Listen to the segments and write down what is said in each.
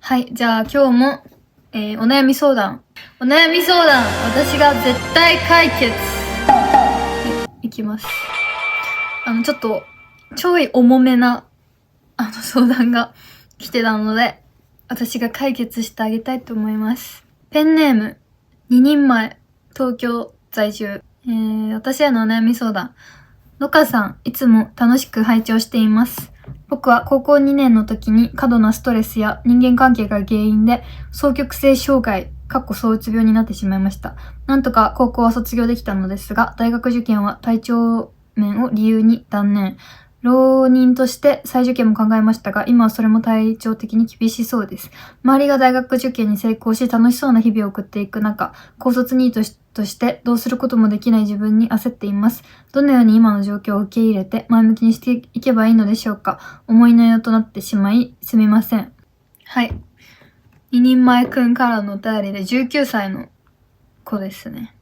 はい、じゃあ今日も、お悩み相談。私が絶対解決。いきます。ちょっと、ちょい重めな、相談が来てたので、私が解決してあげたいと思います。ペンネーム、2人前、東京在住。私へのお悩み相談。のかさん、いつも楽しく拝聴しています。僕は高校2年の時に過度なストレスや人間関係が原因で双極性障害、躁うつ病になってしまいました。なんとか高校は卒業できたのですが、大学受験は体調面を理由に断念。浪人として再受験も考えましたが、今はそれも体調的に厳しそうです。周りが大学受験に成功し楽しそうな日々を送っていく中、高卒ニートとしてどうすることもできない自分に焦っています。どのように今の状況を受け入れて前向きにしていけばいいのでしょうか。思いの世となってしまいすみません。はい。二人前くんからのお便りで19歳の子ですね。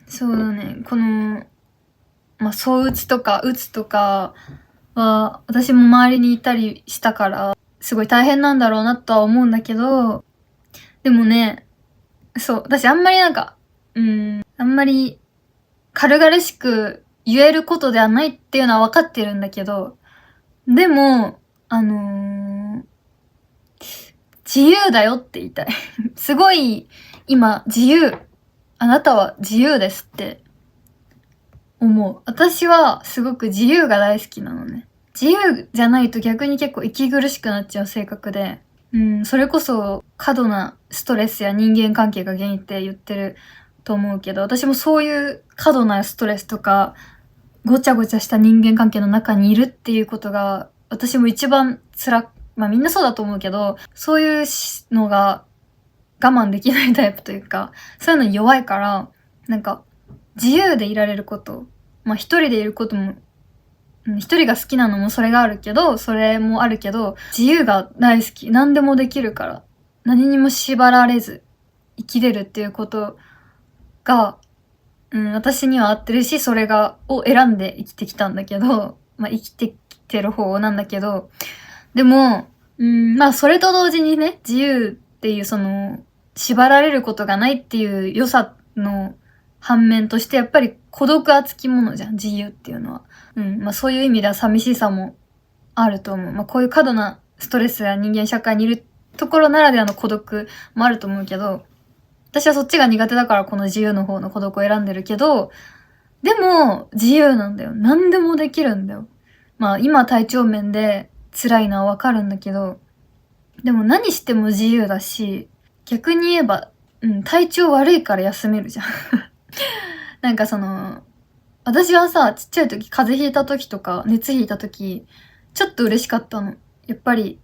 そうだね。この、躁うつとかうつとかは私も周りにいたりしたから、すごい大変なんだろうなとは思うんだけど、でもね、そう、私あんまりあんまり軽々しく言えることではないっていうのは分かってるんだけど、でも、自由だよって言いたい。すごい、今、あなたは自由ですって思う。私はすごく自由が大好きなのね。自由じゃないと逆に結構息苦しくなっちゃう性格で、それこそ過度なストレスや人間関係が原因って言ってると思うけど、私もそういう過度なストレスとか、ごちゃごちゃした人間関係の中にいるっていうことが、私も一番みんなそうだと思うけど、そういうのが我慢できないタイプというか、そういうのに弱いから、自由でいられること、一人でいることも、一人が好きなのもそれもあるけど、自由が大好き。何でもできるから。何にも縛られず生きれるっていうことが、私には合ってるし、を選んで生きてきたんだけど、生きてきてる方なんだけど、でも、それと同時にね、自由っていう縛られることがないっていう良さの反面として、やっぱり孤独はつきものじゃん、自由っていうのは。そういう意味では寂しさもあると思う。こういう過度なストレスや人間社会にいるところならではの孤独もあると思うけど、私はそっちが苦手だからこの自由の方の孤独を選んでるけど、でも自由なんだよ。何でもできるんだよ。今体調面で辛いのはわかるんだけど、でも何しても自由だし、逆に言えば、体調悪いから休めるじゃん。私はさ、ちっちゃい時、風邪ひいた時とか、熱ひいた時、ちょっと嬉しかったの。やっぱり、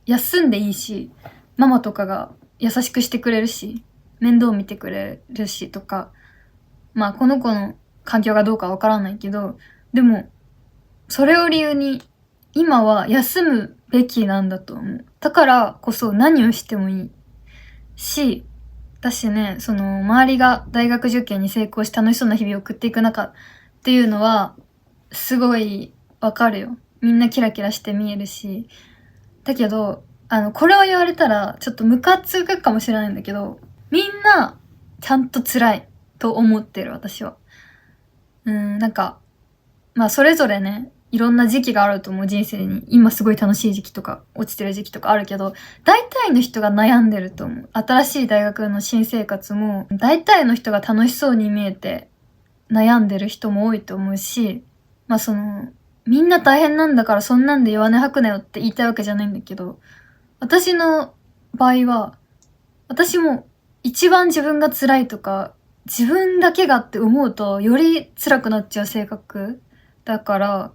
休んでいいし、ママとかが優しくしてくれるし、面倒見てくれるしとか、この子の環境がどうかわからないけど、でも、それを理由に、今は休むべきなんだと思う。だからこそ何をしてもいいし、私ね、周りが大学受験に成功し楽しそうな日々を送っていく中っていうのは、すごいわかるよ。みんなキラキラして見えるし。だけど、これを言われたら、ちょっとムカつくかもしれないんだけど、みんな、ちゃんと辛いと思ってる、私は。それぞれね、いろんな時期があると思う、人生に。今すごい楽しい時期とか、落ちてる時期とかあるけど、大体の人が悩んでると思う。新しい大学の新生活も、大体の人が楽しそうに見えて、悩んでる人も多いと思うし、みんな大変なんだからそんなんで弱音吐くなよって言いたいわけじゃないんだけど、私の場合は、私も一番自分が辛いとか、自分だけがって思うと、より辛くなっちゃう性格だから、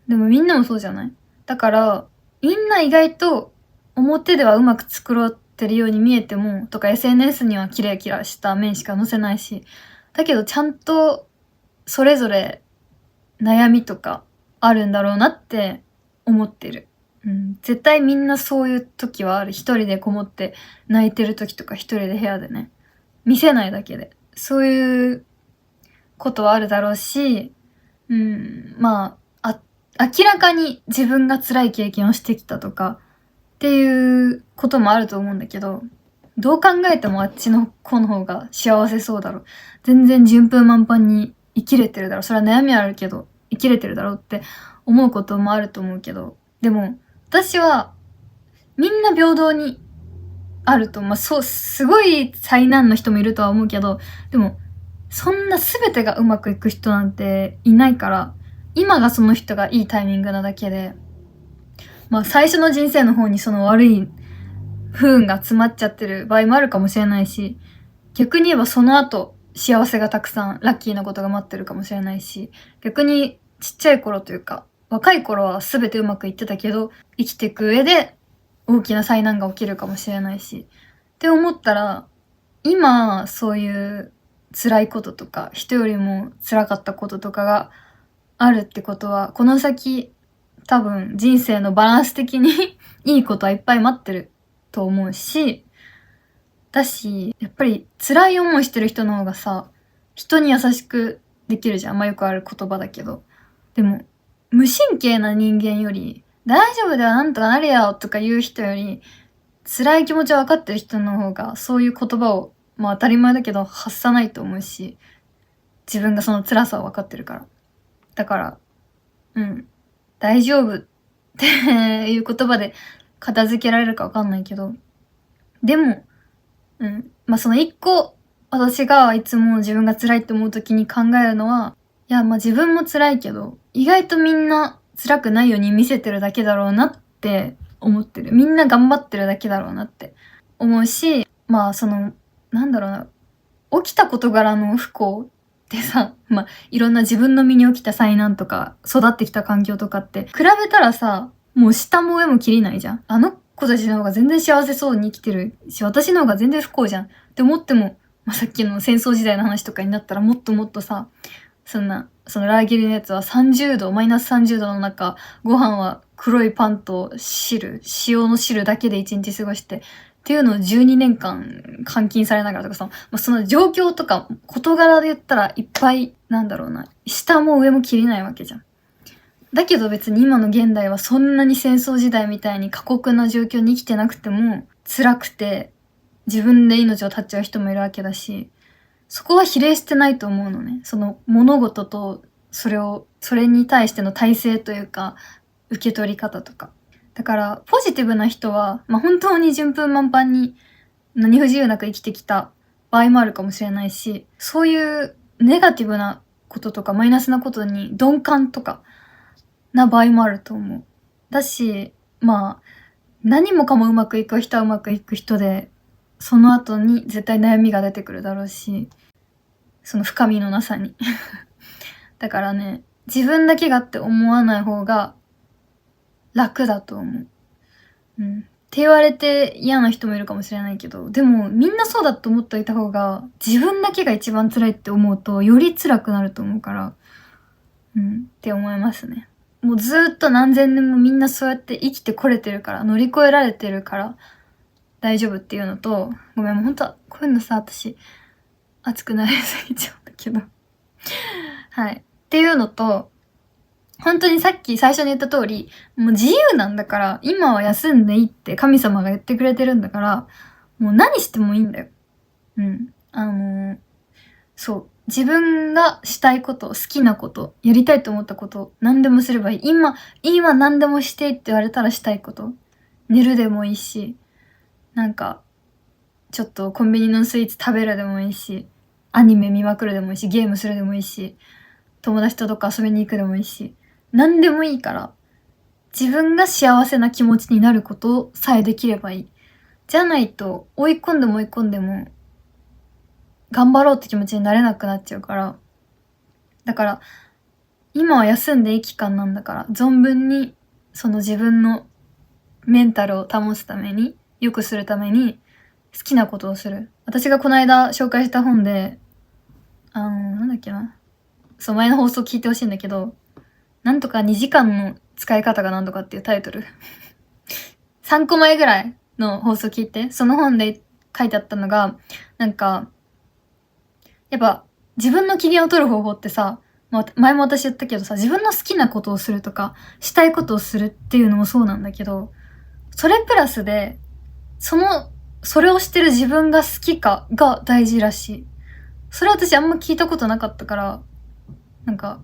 でもみんなもそうじゃない？だから、みんな意外と表ではうまく作ってるように見えても、とか SNS にはキラキラした面しか載せないし、だけどちゃんとそれぞれ悩みとかあるんだろうなって思ってる。絶対みんなそういう時はある。一人でこもって泣いてる時とか一人で部屋でね、見せないだけで。そういうことはあるだろうし、明らかに自分が辛い経験をしてきたとか、っていうこともあると思うんだけど、どう考えてもあっちの子の方が幸せそうだろ。全然順風満帆に生きれてるだろ。それは悩みあるけど、生きれてるだろうって思うこともあると思うけど、でも、私は、みんな平等にあると、そう、すごい災難の人もいるとは思うけど、でも、そんな全てがうまくいく人なんていないから、今がその人がいいタイミングなだけで、最初の人生の方にその悪い不運が詰まっちゃってる場合もあるかもしれないし、逆に言えばその後、幸せがたくさん、ラッキーなことが待ってるかもしれないし、逆にちっちゃい頃というか、若い頃は全てうまくいってたけど、生きていく上で大きな災難が起きるかもしれないし、って思ったら、今、そういう辛いこととか、人よりも辛かったこととかがあるってことは、この先、多分人生のバランス的にいいことはいっぱい待ってると思うし、だし、やっぱり辛い思いしてる人の方がさ、人に優しくできるじゃん。よくある言葉だけど。でも、無神経な人間より、大丈夫だよ、なんとかなるよ、とか言う人より、辛い気持ちを分かってる人の方が、そういう言葉を、当たり前だけど発さないと思うし、自分がその辛さを分かってるから。だから、大丈夫っていう言葉で片付けられるか分かんないけど、でも、その一個、私がいつも自分が辛いって思う時に考えるのは、いや、自分も辛いけど、意外とみんな辛くないように見せてるだけだろうなって思ってる。みんな頑張ってるだけだろうなって思うし、起きた事柄の不幸ってさ、いろんな自分の身に起きた災難とか、育ってきた環境とかって、比べたらさ、もう下も上も切りないじゃん。あの子たちの方が全然幸せそうに生きてるし、私の方が全然不幸じゃんって思っても、さっきの戦争時代の話とかになったらもっともっとさ、そのラーゲリのやつは30度、マイナス30度の中、ご飯は黒いパンと塩の汁だけで1日過ごして、っていうのを12年間監禁されながらとかさ、その状況とか事柄で言ったらいっぱい、下も上も切れないわけじゃん。だけど別に今の現代はそんなに戦争時代みたいに過酷な状況に生きてなくても辛くて自分で命を絶っちゃう人もいるわけだし、そこは比例してないと思うのね。その物事とそれに対しての体制というか受け取り方とか。だからポジティブな人は、本当に順風満帆に何不自由なく生きてきた場合もあるかもしれないし、そういうネガティブなこととかマイナスなことに鈍感とかな場合もあると思う。だし、何もかもうまくいく人はうまくいく人で、その後に絶対悩みが出てくるだろうし、その深みのなさに。だからね、自分だけがって思わない方が楽だと思う。って言われて嫌な人もいるかもしれないけど、でもみんなそうだと思っておいた方が、自分だけが一番辛いって思うと、より辛くなると思うから、って思いますね。もうずーっと何千年もみんなそうやって生きてこれてるから、乗り越えられてるから大丈夫っていうのと、ごめん、もうほんと、こういうのさ、私、熱くなりすぎちゃうんだけど。はい。っていうのと、本当にさっき最初に言った通り、もう自由なんだから、今は休んでいいって神様が言ってくれてるんだから、もう何してもいいんだよ。そう。自分がしたいこと、好きなこと、やりたいと思ったこと、何でもすればいい。今何でもしていいって言われたらしたいこと。寝るでもいいし、ちょっとコンビニのスイーツ食べるでもいいし、アニメ見まくるでもいいし、ゲームするでもいいし、友達とどっか遊びに行くでもいいし、何でもいいから、自分が幸せな気持ちになることさえできればいい。じゃないと、追い込んでも、頑張ろうって気持ちになれなくなっちゃうから。だから、今は休んでいい期間なんだから、存分に、その自分のメンタルを保つために、良くするために、好きなことをする。私がこの間紹介した本で、そう、前の放送聞いてほしいんだけど、なんとか2時間の使い方がなんとかっていうタイトル。3個前ぐらいの放送聞いて、その本で書いてあったのが、やっぱ自分の機嫌を取る方法ってさ、前も私言ったけどさ、自分の好きなことをするとか、したいことをするっていうのもそうなんだけど、それプラスで、それをしてる自分が好きかが大事らしい。それ私あんま聞いたことなかったから、なんか、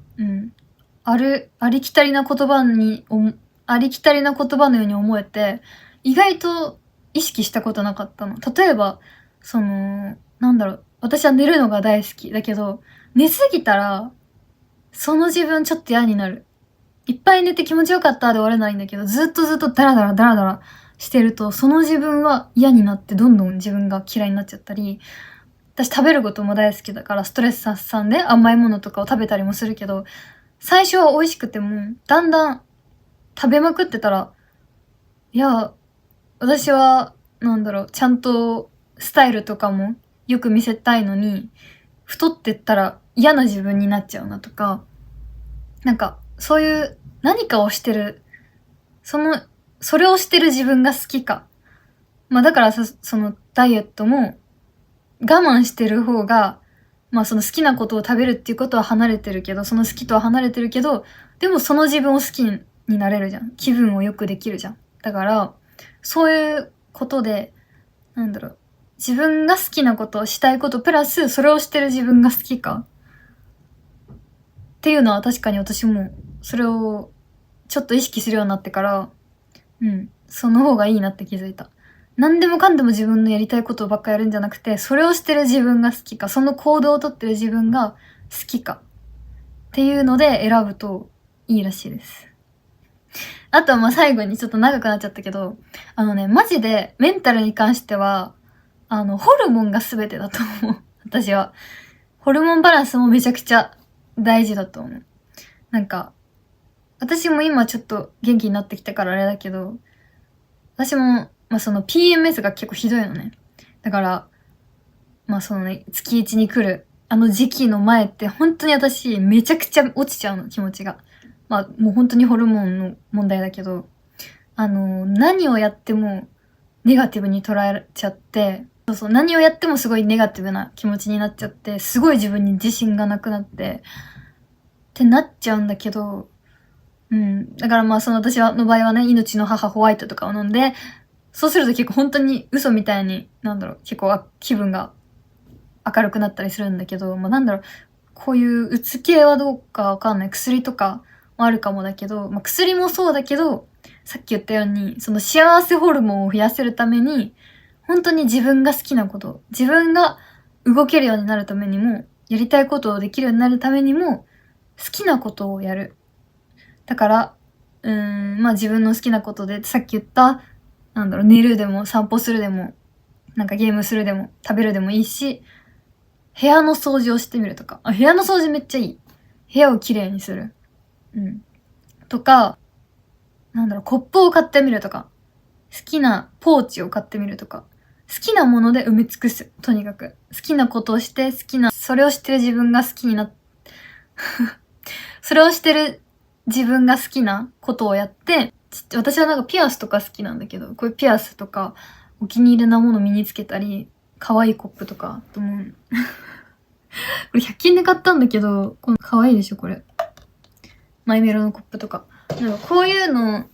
ありきたりな言葉のように思えて、意外と意識したことなかったの。例えば、私は寝るのが大好きだけど、寝すぎたら、その自分ちょっと嫌になる。いっぱい寝て気持ちよかったで終われないんだけど、ずっとダラダラしてると、その自分は嫌になってどんどん自分が嫌いになっちゃったり、私食べることも大好きだからストレス発散で甘いものとかを食べたりもするけど、最初は美味しくても、だんだん食べまくってたら、いや、私は、ちゃんとスタイルとかもよく見せたいのに、太ってったら嫌な自分になっちゃうなとか、そういう何かをしてる、それをしてる自分が好きか。だからそのダイエットも我慢してる方が、その好きなことを食べるっていうことは離れてるけど、その好きとは離れてるけど、でもその自分を好きになれるじゃん。気分をよくできるじゃん。だから、そういうことで、自分が好きなことをしたいことプラス、それをしてる自分が好きか。っていうのは確かに私も、それをちょっと意識するようになってから、その方がいいなって気づいた。何でもかんでも自分のやりたいことばっかやるんじゃなくて、それをしてる自分が好きか、その行動をとってる自分が好きかっていうので選ぶといいらしいです。あとは最後にちょっと長くなっちゃったけど、マジでメンタルに関しては、ホルモンが全てだと思う。私は。ホルモンバランスもめちゃくちゃ大事だと思う。私も今ちょっと元気になってきたからあれだけど、私も、その PMS が結構ひどいのね。だから、月1に来る、あの時期の前って本当に私めちゃくちゃ落ちちゃうの、気持ちが。もう本当にホルモンの問題だけど、何をやってもネガティブに捉えちゃって、何をやってもすごいネガティブな気持ちになっちゃって、すごい自分に自信がなくなって、ってなっちゃうんだけど、だから私の場合はね、命の母ホワイトとかを飲んで、そうすると結構本当に嘘みたいに、結構気分が明るくなったりするんだけど、こういううつ系はどうかわかんない。薬とかもあるかもだけど、薬もそうだけど、さっき言ったように、その幸せホルモンを増やせるために、本当に自分が好きなこと、自分が動けるようになるためにも、やりたいことをできるようになるためにも、好きなことをやる。だから、自分の好きなことで、さっき言った、寝るでも散歩するでも、ゲームするでも食べるでもいいし、部屋の掃除をしてみるとか。部屋の掃除めっちゃいい。部屋をきれいにする。とか、コップを買ってみるとか。好きなポーチを買ってみるとか。好きなもので埋め尽くす。とにかく。好きなことをして、それをしてる自分が好きになっ、それをしてる自分が好きなことをやって、私はピアスとか好きなんだけど、こういうピアスとか、お気に入りなもの身につけたり、可愛いコップとか、これ100均で買ったんだけど、可愛いでしょ、これ。マイメロのコップとか。こういうの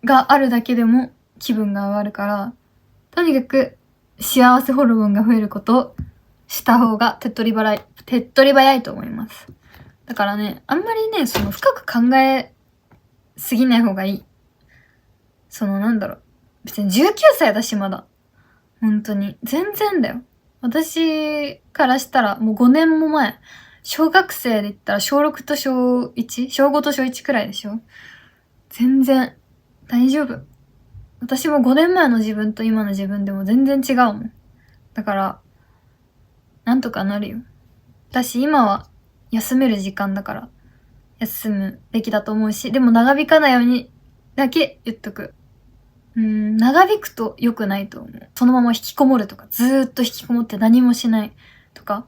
があるだけでも気分が上がるから、とにかく幸せホルモンが増えることをした方が手っ取り早いと思います。だからね、あんまりね、深く考えすぎない方がいい。別に19歳だしまだ。本当に。全然だよ。私からしたらもう5年も前。小学生で言ったら小6と小1？小5と小1くらいでしょ？全然大丈夫。私も5年前の自分と今の自分でも全然違うもん。だから、なんとかなるよ。私今は休める時間だから、休むべきだと思うし、でも長引かないようにだけ言っとく。長引くと良くないと思う。そのまま引きこもるとか、ずーっと引きこもって何もしないとか、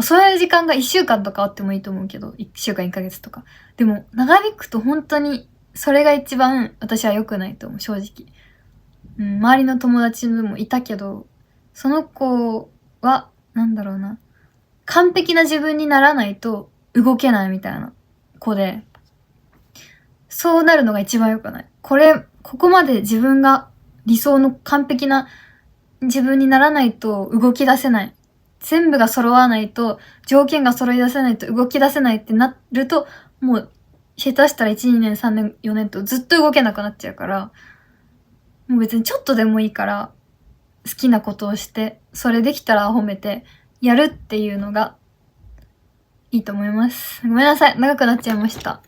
そういう時間が1週間とかあってもいいと思うけど、1週間1ヶ月とか。でも、長引くと本当に、それが一番私は良くないと思う、正直。周りの友達でもいたけど、その子は、完璧な自分にならないと動けないみたいな子で、そうなるのが一番良くない。これここまで自分が理想の完璧な自分にならないと動き出せない。全部が揃わないと、条件が揃い出せないと動き出せないってなると、もう下手したら1、2年、3年、4年とずっと動けなくなっちゃうから、もう別にちょっとでもいいから、好きなことをして、それできたら褒めて、やるっていうのが、いいと思います。ごめんなさい。長くなっちゃいました。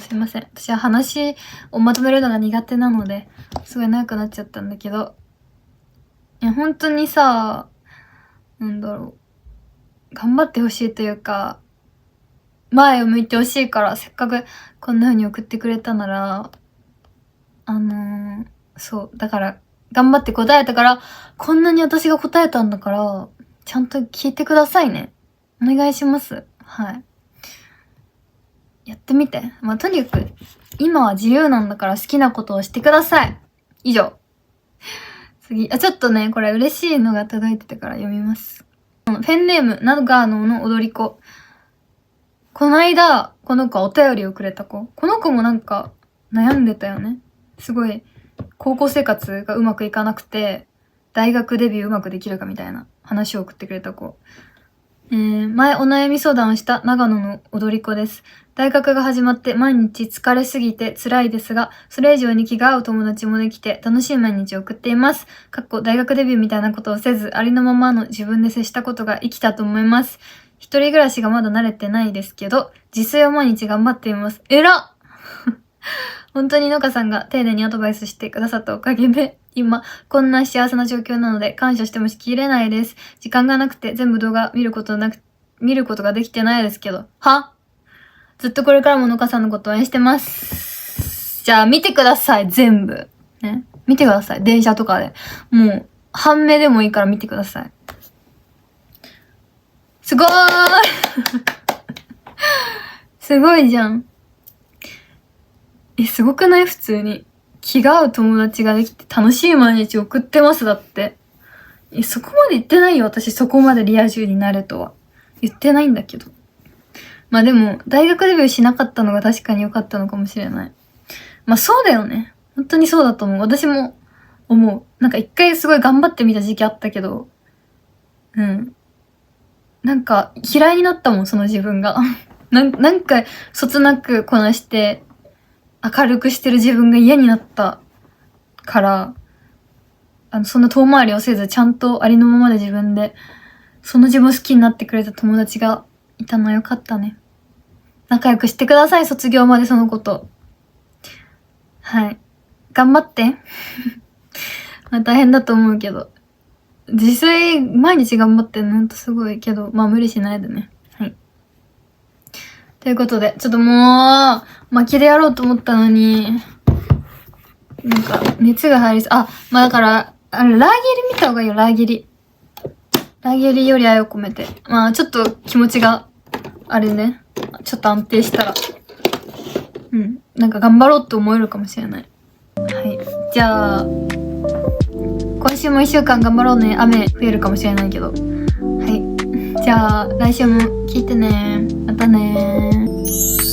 すいません。私は話をまとめるのが苦手なので、すごい長くなっちゃったんだけど、いや、本当にさ、なんだろう。頑張ってほしいというか、前を向いてほしいから、せっかくこんな風に送ってくれたなら、そう、だから、頑張って答えたから、こんなに私が答えたんだから、ちゃんと聞いてくださいね。お願いします。はい。やってみて。まあ、とにかく、今は自由なんだから好きなことをしてください。以上。次。ちょっとね、これ嬉しいのが届いてたから読みます。ペンネーム、長野の踊り子。この間、この子はお便りをくれた子。この子もなんか、悩んでたよね。すごい、高校生活がうまくいかなくて、大学デビューうまくできるかみたいな話を送ってくれた子。前お悩み相談をした長野の踊り子です。大学が始まって毎日疲れすぎて辛いですが、それ以上に気が合う友達もできて楽しい毎日を送っています。大学デビューみたいなことをせず、ありのままの自分で接したことが生きたと思います。一人暮らしがまだ慣れてないですけど、自炊を毎日頑張っています。えらっ本当にのかさんが丁寧にアドバイスしてくださったおかげで、今、こんな幸せな状況なので感謝してもしきれないです。時間がなくて全部動画見ることができてないですけど。ずっとこれからものかさんのことを応援してます。じゃあ見てください、全部。ね。見てください、電車とかで。もう、半目でもいいから見てください。すごーいすごいじゃん。すごくない？普通に。気が合う友達ができて楽しい毎日送ってますだって。そこまで言ってないよ、私。そこまでリア充になれとは。言ってないんだけど。まあでも、大学デビューしなかったのが確かに良かったのかもしれない。まあそうだよね。本当にそうだと思う。私も思う。なんか一回すごい頑張ってみた時期あったけど、なんか嫌いになったもん、その自分が。なんか、そつなくこなして、明るくしてる自分が嫌になったから、そんな遠回りをせず、ちゃんとありのままで自分で、その自分を好きになってくれた友達がいたのはよかったね。仲良くしてください、卒業までそのこと。はい。頑張って。まあ大変だと思うけど。自炊毎日頑張ってんのほんとすごいけど、まあ無理しないでね。はい。ということで、ちょっともう、巻きでやろうと思ったのに、なんか、熱が入りそう。まあだから、ラーゲリ見た方がいいよ、ラーゲリ。ラーゲリより愛を込めて。まあちょっと気持ちが、あれね、ちょっと安定したら、なんか頑張ろうって思えるかもしれない。はい。じゃあ、今週も1週間頑張ろうね。雨増えるかもしれないけど。はい。じゃあ、来週も聞いてね。またねー。